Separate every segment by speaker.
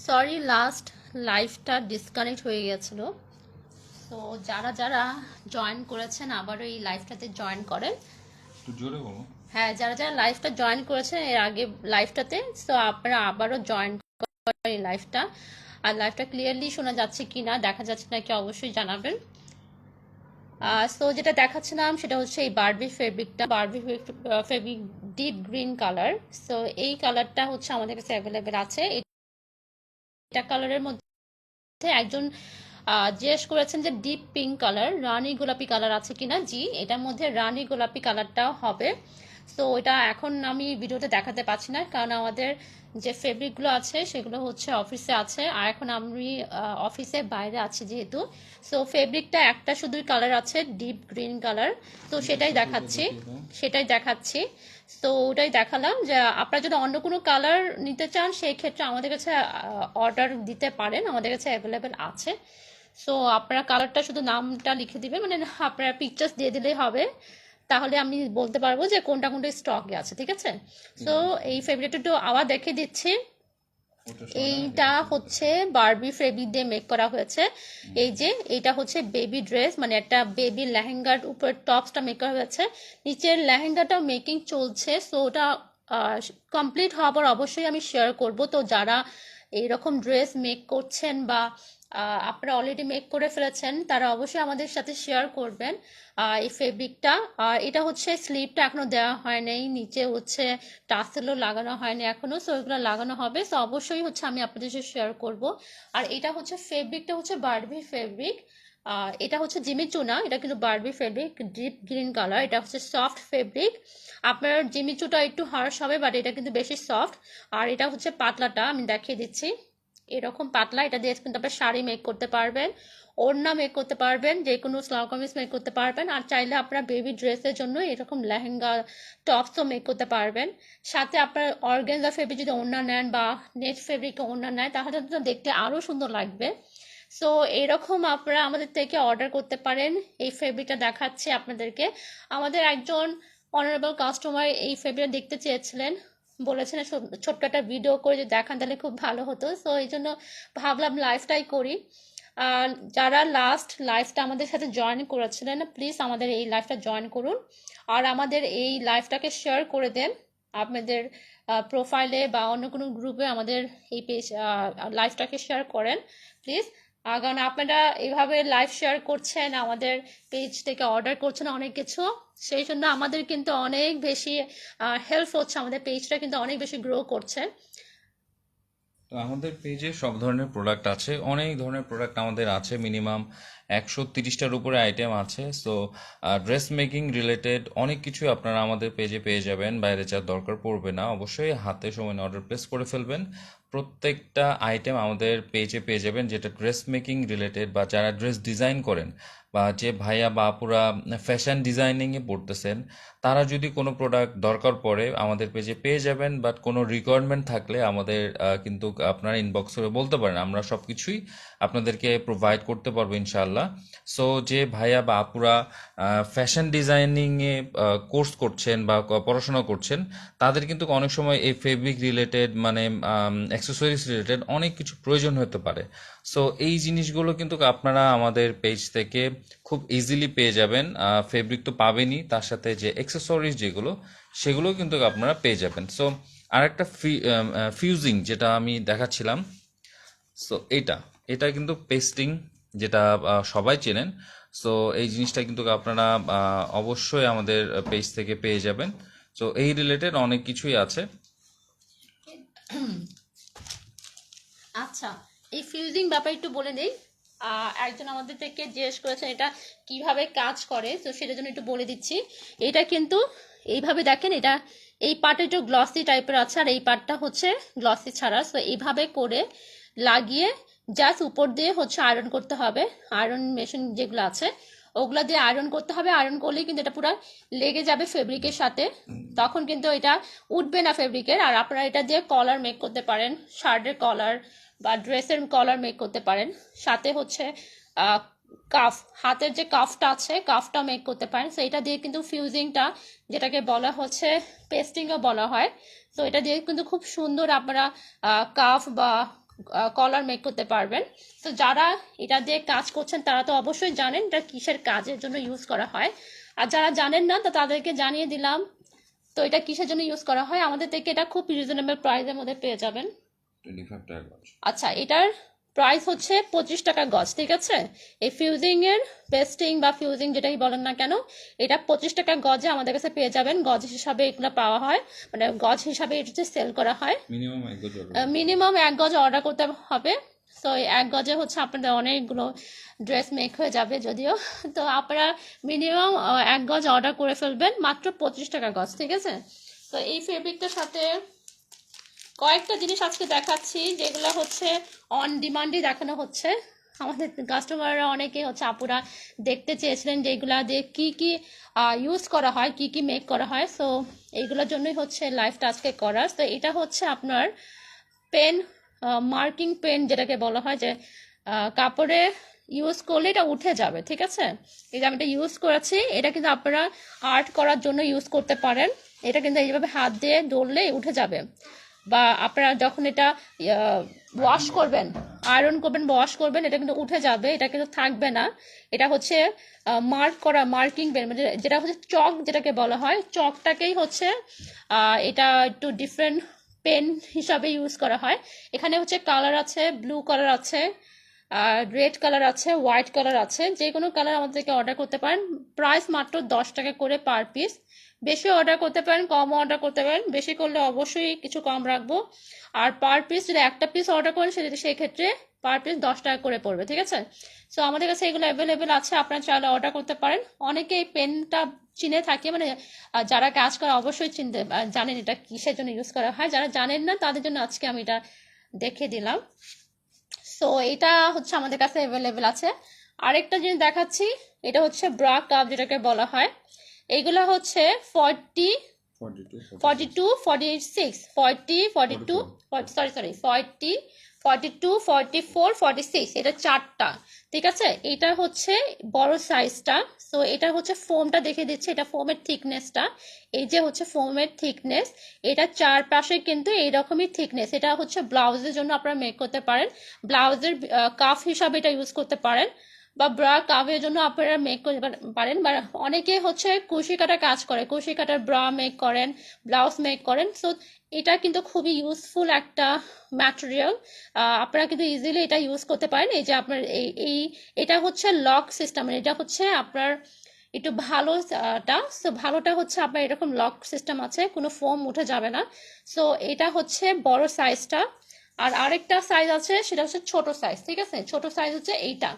Speaker 1: Sorry, last লাইভটা disconnect হয়ে গেছিল। তো যারা যারা জয়েন করেছেন আবারও এই লাইভটাতে জয়েন করেন।
Speaker 2: একটু জোরে বলো।
Speaker 1: হ্যাঁ, যারা যারা লাইভটা জয়েন করেছেন এর আগে লাইভটাতে, তো আপনারা আবারও জয়েন করেন এই লাইভটা। আর লাইভটা ক্লিয়ারলি শোনা যাচ্ছে কি না, দেখা যাচ্ছে নাকি অবশ্যই জানাবেন। সো যেটা দেখাচ্ছিলাম সেটা হচ্ছে এই বারবি ফেব্রিকটা, Barbie fabric deep green colour. So এই কালারটা হচ্ছে আমাদের কাছে অ্যাভেলেবেল আছে। এটা কালারের মধ্যে একজন জিজ্ঞেস করেছেন যে ডিপ পিঙ্ক কালার, রানী গোলাপি কালার আছে কিনা। জি, এটার মধ্যে রানী গোলাপি কালারটাও হবে। সো এটা এখন আমি ভিডিওতে দেখাতে পাচ্ছি না, কারণ আমাদের যে ফেব্রিকগুলো আছে সেগুলো হচ্ছে অফিসে আছে, আর এখন আমি অফিসে বাইরে আছি যেহেতু। সো ফেব্রিকটা একটা শুধুই কালার আছে, ডিপ গ্রিন কালার। তো সেটাই দেখাচ্ছি। তো ওটাই দেখালাম যে আপনারা যদি অন্য কোনো কালার নিতে চান সেই ক্ষেত্রে আমাদের কাছে অর্ডার দিতে পারেন, আমাদের কাছে অ্যাভেলেবেল আছে। সো আপনারা কালারটা শুধু নামটা লিখে দিবেন, মানে আপনারা পিকচার্স দিয়ে দিলেই হবে, তাহলে আমি বলতে পারবো যে কোনটা কোনটা স্টকে আছে। ঠিক আছে? সো এই ফেব্রিকটা একটু আবার দেখে দিচ্ছি। এইটা হচ্ছে বারবি ফেব্রিক দিয়ে মেক করা হয়েছে। এই যে এইটা হচ্ছে বেবি ড্রেস, মানে একটা বেবি লেহেঙ্গার উপর টপসটা মেক করা হয়েছে, নিচের লেহেঙ্গাটাও মেকিং চলছে। সো ওটা কমপ্লিট হওয়ার পর অবশ্যই আমি শেয়ার করব। তো যারা এইরকম ড্রেস মেক করছেন বা আপনারা অলরেডি মেক করে ফেলেছেন তারা অবশ্যই আমাদের সাথে শেয়ার করবেন এই ফেব্রিকটা। আর এটা হচ্ছে স্লিভটা এখনো দেওয়া হয় নাই, নিচে হচ্ছে টাসেলও লাগানো হয়নি এখনো। সো এগুলো লাগানো হবে, সো অবশ্যই হচ্ছে আমি আপনাদের সাথে শেয়ার করব। আর এটা হচ্ছে ফেব্রিকটা হচ্ছে বারবি ফেব্রিক। এটা হচ্ছে জিমি চুনা, এটা কিন্তু Barbie fabric deep green colour. এটা হচ্ছে সফট ফেব্রিক। আপনার জিমি চুটা একটু হার্শ হবে, বাট এটা কিন্তু বেশি সফট। আর এটা হচ্ছে পাতলাটা আমি দেখিয়ে দিচ্ছি, এরকম পাতলা। এটা দিয়ে কিন্তু আপনার শাড়ি মেক করতে পারবেন, ওড়না মেক করতে পারবেন, যে কোনো সালোয়ার কামিজ মেক করতে পারবেন। আর চাইলে আপনার বেবি ড্রেসের জন্য এরকম লেহেঙ্গা টপসও মেক করতে পারবেন। সাথে আপনার অর্গানজা ফেব্রিক যদি ওড়না নেন বা নেট ফেব্রিক ওড়না নেয় তাহলে তো দেখতে আরও সুন্দর লাগবে। সো এরকম আপনারা আমাদের থেকে অর্ডার করতে পারেন। এই ফেব্রিকটা দেখাচ্ছি আপনাদেরকে। আমাদের একজন অনারেবল কাস্টমার এই ফেব্রিকটা দেখতে চেয়েছিলেন, বলেছেন ছোট্ট একটা ভিডিও করে যদি দেখান তাহলে খুব ভালো হতো। সো এই জন্য ভাবলাম লাইভটাই করি। আর যারা লাস্ট লাইভটা আমাদের সাথে জয়েন করেছিলেন প্লিজ আমাদের এই লাইভটা জয়েন করুন, আর আমাদের এই লাইভটাকে শেয়ার করে দেন আপনাদের প্রোফাইলে বা অন্য কোনো গ্রুপে আমাদের এই পেজ লাইভটাকে শেয়ার করেন প্লিজ। কারণ আপনারা এইভাবে লাইভ শেয়ার করছেন, আমাদের পেজ থেকে অর্ডার করছেন অনেক কিছু, সেই জন্য আমাদের কিন্তু অনেক বেশি হেল্প হচ্ছে, আমাদের পেজটা কিন্তু অনেক বেশি গ্রো করছে।
Speaker 2: তো আমাদের পেজে সব ধরনের প্রোডাক্ট আছে, অনেক ধরনের প্রোডাক্ট আমাদের আছে, মিনিমাম 130টার উপরে আইটেম আছে। সো ড্রেস মেকিং রিলেটেড অনেক কিছুই আপনারা আমাদের পেজে পেয়ে যাবেন, বাইরে যাওয়ার দরকার পড়বে না। অবশ্যই হাতে সময় অর্ডার প্লেস করে ফেলবেন। প্রত্যেকটা আইটেম আমাদের পেজে পেয়ে যাবেন যেটা ড্রেস মেকিং রিলেটেড, বা যারা ড্রেস ডিজাইন করেন বা যে ভাইয়া বা আপুরা ফ্যাশন ডিজাইনিংয়ে পড়তেছেন, তারা যদি কোনো প্রোডাক্ট দরকার পড়ে আমাদের পেজে পেয়ে যাবেন। বাট কোনো রিকোয়ারমেন্ট থাকলে আমাদের কিন্তু আপনারা ইনবক্স করে বলতে পারেন, আমরা সব কিছুই আপনাদেরকে প্রোভাইড করতে পারবো ইনশাআল্লাহ। সো যে ভাইয়া বা আপুরা ফ্যাশন ডিজাইনিংয়ে কোর্স করছেন বা পড়াশোনা করছেন, তাদের কিন্তু অনেক সময় এই ফেব্রিক রিলেটেড মানে অ্যাক্সেসরিজ রিলেটেড অনেক কিছু প্রয়োজন হতে পারে। সো এই জিনিসগুলো কিন্তু আপনারা আমাদের পেজ থেকে খুব ইজিলি পেয়ে যাবেন। ফেব্রিক তো পাবেনই, তার সাথে যে অ্যাক্সেসরিজ যেগুলো সেগুলো কিন্তু আপনারা পেয়ে যাবেন। সো আরেকটা ফিউজিং যেটা আমি দেখাচ্ছিলাম, সো এটা এটা কিন্তু পেস্টিং, যেটা সবাই চেনেন। সো এই জিনিসটা কিন্তু আপনারা অবশ্যই আমাদের পেজ থেকে পেয়ে যাবেন। সো এই রিলেটেড অনেক কিছুই আছে।
Speaker 1: আচ্ছা, এই ফিউজিং ব্যাপারে একটু বলে নেই। একজন আমাদের থেকে জিজ্ঞেস করেছেন এটা কিভাবে কাজ করে, তো সেটার জন্য একটু বলে দিচ্ছি। এটা কিন্তু এইভাবে দেখেন, এটা এই পার্টটা একটু গ্লসি টাইপের আছে, আর এই পার্টটা হচ্ছে গ্লসি ছাড়া। সো এইভাবে করে লাগিয়ে জাস্ট উপর দিয়ে হচ্ছে আয়রন করতে হবে। আয়রন মেশিন যেগুলো আছে ওগুলো দিয়ে আয়রন করতে হবে। আয়রন করলেই কিন্তু এটা পুরো লেগে যাবে ফেব্রিকের সাথে, তখন কিন্তু এটা উঠবে না ফেব্রিকের। আর আপনারা এটা দিয়ে কলার মেক করতে পারেন, শার্টের কলার বা ড্রেসের কলার মেক করতে পারেন। সাথে হচ্ছে কাফ, হাতের যে কাফটা আছে কাফটা মেক করতে পারেন। সো এটা দিয়ে কিন্তু ফিউজিংটা, যেটাকে বলা হচ্ছে পেস্টিংও বলা হয়, তো এটা দিয়ে কিন্তু খুব সুন্দর আপনারা কাফ বা কলার মেক করতে পারবেন। তো যারা এটা দিয়ে কাজ করছেন তারা তো অবশ্যই জানেন এটা কিসের কাজের জন্য ইউজ করা হয়, আর যারা জানেন না তো তাদেরকে জানিয়ে দিলাম। তো এটা কিসের জন্য ইউজ করা হয়, আমাদের থেকে এটা খুব রিজনেবল প্রাইসের মধ্যে পেয়ে যাবেন।
Speaker 2: 25 টাকা গজ।
Speaker 1: আচ্ছা, এটার প্রাইস হচ্ছে 25 টাকা গজ, ঠিক আছে। এই ফিউজিং এর পেস্টিং বা ফিউজিং যেটাই বলেন না কেন, এটা 25 টাকা গজে আমাদের কাছে পেয়ে যাবেন। গজ হিসাবে এগুলো পাওয়া হয়, মানে গজ হিসাবে এটা সেল করা হয়।
Speaker 2: মিনিমাম 1 গজ অর্ডার।
Speaker 1: মিনিমাম 1 গজ অর্ডার করতে হবে। তো এই 1 গজে হচ্ছে আপনাদের অনেকগুলো ড্রেস মেক হয়ে যাবে যদিও। তো আপনারা মিনিমাম 1 গজ অর্ডার করে ফেলবেন, মাত্র 25 টাকা গজ, ঠিক আছে। তো এই ফেব্রিকটার সাথে কয়েকটা জিনিস আজকে দেখাচ্ছি যেগুলো হচ্ছে অন ডিমান্ডই দেখানো হচ্ছে। আমাদের কাস্টমাররা অনেকে হচ্ছে আপুরা দেখতে চেয়েছিলেন যে এগুলা দিয়ে কি কি ইউজ করা হয়, কি কি মেক করা হয়। সো এইগুলোর জন্যই হচ্ছে লাইভটা আজকে করা। তো এটা হচ্ছে আপনার পেন, মার্কিং পেন যেটাকে বলা হয়, যে কাপড়ে ইউজ করলে এটা উঠে যাবে, ঠিক আছে। এই যে আমি এটা ইউজ করেছি, এটা কিন্তু আপনারা আর্ট করার জন্য ইউজ করতে পারেন। এটা কিন্তু এইভাবে হাত দিয়ে ধরলে উঠে যাবে, বা আপনারা যখন এটা ওয়াশ করবেন, আয়রন করবেন, ওয়াশ করবেন, এটা কিন্তু উঠে যাবে, এটা কিন্তু থাকবে না। এটা হচ্ছে মার্ক করা মার্কিং পেন, মানে যেটা হচ্ছে চক যেটাকে বলা হয়, চকটাকেই হচ্ছে এটা একটু ডিফারেন্ট পেন হিসাবে ইউজ করা হয়। এখানে হচ্ছে কালার আছে, ব্লু কালার আছে, রেড কালার আছে, হোয়াইট কালার আছে, যে কোনো কালার আমাদেরকে অর্ডার করতে পারেন। প্রাইস মাত্র 10 টাকা করে পার পিস। বেশি অর্ডার করতে পারেন, কম অর্ডার করতে পারেন, বেশি করলে অবশ্যই কিছু কম রাখবো। আর পার পিস যদি একটা পিস অর্ডার করেন সেই ক্ষেত্রে পার পিস 10 টাকা করে পড়বে, ঠিক আছে। সো আমাদের কাছে এগুলো অ্যাভেলেবেল আছে, আপনারা চাইলে অর্ডার করতে পারেন। অনেকে এই পেনটা চিনে থাকে, মানে যারা কাজ করে অবশ্যই চিনতে জানেন এটা কিসের জন্য ইউজ করা হয়। যারা জানেন না তাদের জন্য আজকে আমি এটা দেখে দিলাম। সো এটা হচ্ছে আমাদের কাছে অ্যাভেলেবেল আছে। আরেকটা জিনিস দেখাচ্ছি, এটা হচ্ছে ব্রা কাপ যেটাকে বলা হয়। এইগুলা হচ্ছে 40, 42, 46, 40, 42, সরি 40, 42, 44, 46, এটা চারটা, ঠিক আছে। এটা হচ্ছে বড় সাইজটা। সো এটা হচ্ছে ফোমটা দেখে দিচ্ছে, এটা ফোমের থিকনেসটা। এই যে হচ্ছে ফোমের থিকনেস, এটা চারপাশে কিন্তু এইরকমই থিকনেস। এটা হচ্ছে ব্লাউজের জন্য আপনারা মেক করতে পারেন, ব্লাউজের কাফ হিসাবে এটা ইউজ করতে পারেন, বা ব্রা কাভের জন্য আপনারা মেক করতে পারেন। বা অনেকে হচ্ছে কুশি কাটার কাজ করে, কুশি কাটার ব্রা মেক করেন, ব্লাউজ মেক করেন। সো এটা কিন্তু খুবই ইউজফুল একটা ম্যাটেরিয়াল, আপনারা কিন্তু ইজিলি এটা ইউজ করতে পারেন। এই যে আপনার এটা হচ্ছে লক সিস্টেম, এটা হচ্ছে আপনার একটু ভালোটা। সো ভালোটা হচ্ছে আপনার এরকম লক সিস্টেম আছে, কোনো ফোম উঠে যাবে না। সো এটা হচ্ছে বড় সাইজটা। আর আরেকটা সাইজ আছে, সেটা হচ্ছে ছোট সাইজ, ঠিক আছে। ছোট সাইজ হচ্ছে এইটা,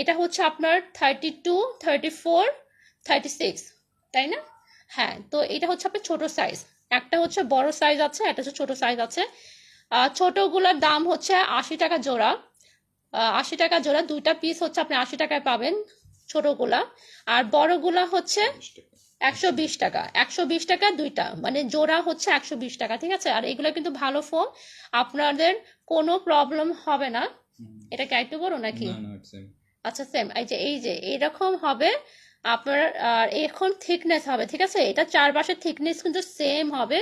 Speaker 1: এটা হচ্ছে আপনার 32, 34, 36, তাই না? হ্যাঁ, তো এটা হচ্ছে আপনার ছোট সাইজ। একটা হচ্ছে বড় সাইজ আছে, একটা হচ্ছে ছোট সাইজ আছে। ছোটগুলোর দাম হচ্ছে 80 টাকা জোড়া। 80 টাকা জোড়া, দুইটা পিস হচ্ছে আপনি 80 টাকায় পাবেন ছোটগুলা। আর বড়গুলা হচ্ছে 120 টাকা, 120 টাকা দুইটা, মানে জোড়া হচ্ছে 120 টাকা, ঠিক আছে। আর এগুলো কিন্তু ভালো ফোম, আপনাদের কোনো প্রবলেম হবে না। এটা কি একটু বড় নাকি? আচ্ছা, সেম এই যে এইরকম হবে আপনার। আর এখন থিকনেস হবে, ঠিক আছে। এটা চারপাশের থিকনেস কিন্তু সেম হবে।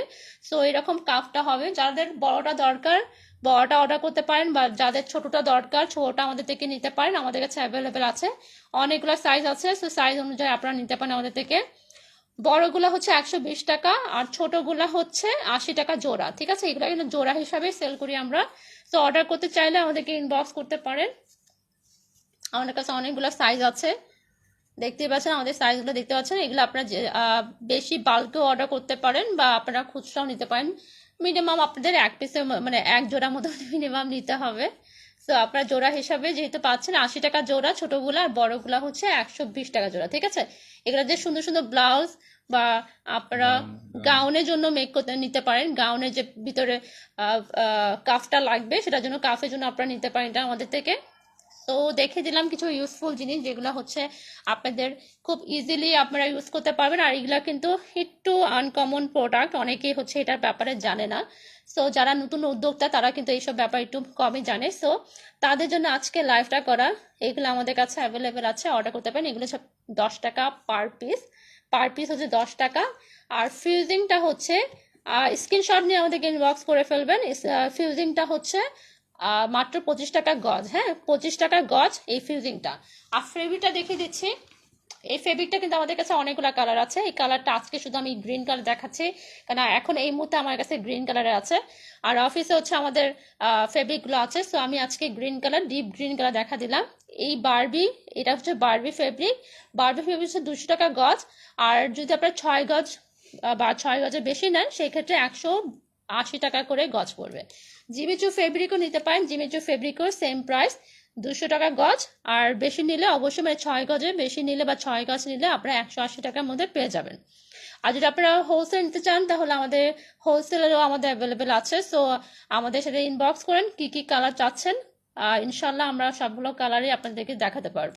Speaker 1: সো এরকম কাফটা হবে। যাদের বড়টা দরকার বড়টা অর্ডার করতে পারেন, বা যাদের ছোটটা দরকার ছোটটা আমাদের থেকে নিতে পারেন। আমাদের কাছে অ্যাভেলেবেল আছে, অনেকগুলো সাইজ আছে। সো সাইজ অনুযায়ী আপনারা নিতে পারেন আমাদের থেকে। বড়গুলা হচ্ছে 120 টাকা, আর ছোটগুলা হচ্ছে 80 টাকা জোড়া, ঠিক আছে। এগুলো কিন্তু জোড়া হিসাবে সেল করি আমরা। তো অর্ডার করতে চাইলে আমাদেরকে ইনবক্স করতে পারেন। আমাদের কাছে অনেকগুলো সাইজ আছে, দেখতে পাচ্ছেন আমাদের সাইজগুলো দেখতে পাচ্ছেন। এগুলো আপনারা বেশি বাল্কেও অর্ডার করতে পারেন, বা আপনারা খুচরাও নিতে পারেন। মিনিমাম আপনাদের এক পিসে, মানে এক জোড়া মতো মিনিমাম নিতে হবে। তো আপনারা জোড়া হিসাবে যেহেতু পাচ্ছেন 80 টাকা জোড়া ছোটগুলা, আর বড়গুলা হচ্ছে 120 টাকা জোড়া, ঠিক আছে। এগুলো যে সুন্দর সুন্দর ব্লাউজ বা আপনারা গাউনের জন্য মেক করতে নিতে পারেন, গাউনের যে ভিতরে কাফটা লাগবে সেটার জন্য, কাফের জন্য আপনারা নিতে পারেন এটা আমাদের থেকে। তো দেখে দিলাম কিছু ইউজফুল জিনিস যেগুলো হচ্ছে আপনাদের খুব ইজিলি আপনারা ইউজ করতে পারবেন। আর এগুলো কিন্তু একটু আনকমন প্রোডাক্ট, অনেকেই হচ্ছে এটার ব্যাপারে জানে না। সো যারা নতুন উদ্যোক্তা তারা কিন্তু এইসব ব্যাপার একটু কমই জানে। সো তাদের জন্য আজকে লাইভটা করা। এগুলো আমাদের কাছে অ্যাভেলেবেল আছে, অর্ডার করতে পারেন। এগুলো সব 10 টাকা পার পিস, পার পিস হচ্ছে 10 টাকা। আর ফিউজিংটা হচ্ছে স্ক্রিনশট নিয়ে আমাদেরকে ইনবক্স করে ফেলবেন। ফিউজিংটা হচ্ছে মাত্র 25 টাকা গজ। হ্যাঁ, 25 টাকা গজ এই ফিউজিংটা। আর ফেব্রিকটা দেখিয়ে দিচ্ছি। এই ফেব্রিকটা কিন্তু আমাদের কাছে অনেকগুলো কালার আছে। এই কালারটা আজকে শুধু আমি গ্রিন কালার দেখাচ্ছি, কারণ এখন এই মুহূর্তে আমার কাছে গ্রিন কালারের আছে। আর অফিসে হচ্ছে আমাদের ফেব্রিকগুলো আছে, সো আমি আজকে green colour, deep green colour দেখা দিলাম। এই বারবি, এটা হচ্ছে বারবি ফেব্রিক। বারবি ফেব্রিক হচ্ছে 200 টাকা গজ। আর যদি আপনার 6 গজ বা 6 গজের বেশি নেন, সেই ক্ষেত্রে 180 টাকা করে গজ পড়বে। জিমিচু ফেব্রিকও নিতে পারেন, জিমিচু ফেব্রিকও সেম প্রাইস, 200 টাকা গজ। আর বেশি নিলে অবশ্যই, মানে 6 গজে বেশি নিলে বা 6 গজ নিলে আপনারা 180 টাকার মধ্যে পেয়ে যাবেন। আর যদি আপনারা হোলসেল নিতে চান, তাহলে আমাদের হোলসেলেরও আমাদের অ্যাভেলেবেল আছে। সো আমাদের সাথে ইনবক্স করেন কি কি কালার চাচ্ছেন। ইনশাল্লাহ আমরা সবগুলো কালারই আপনাদেরকে দেখাতে পারবো।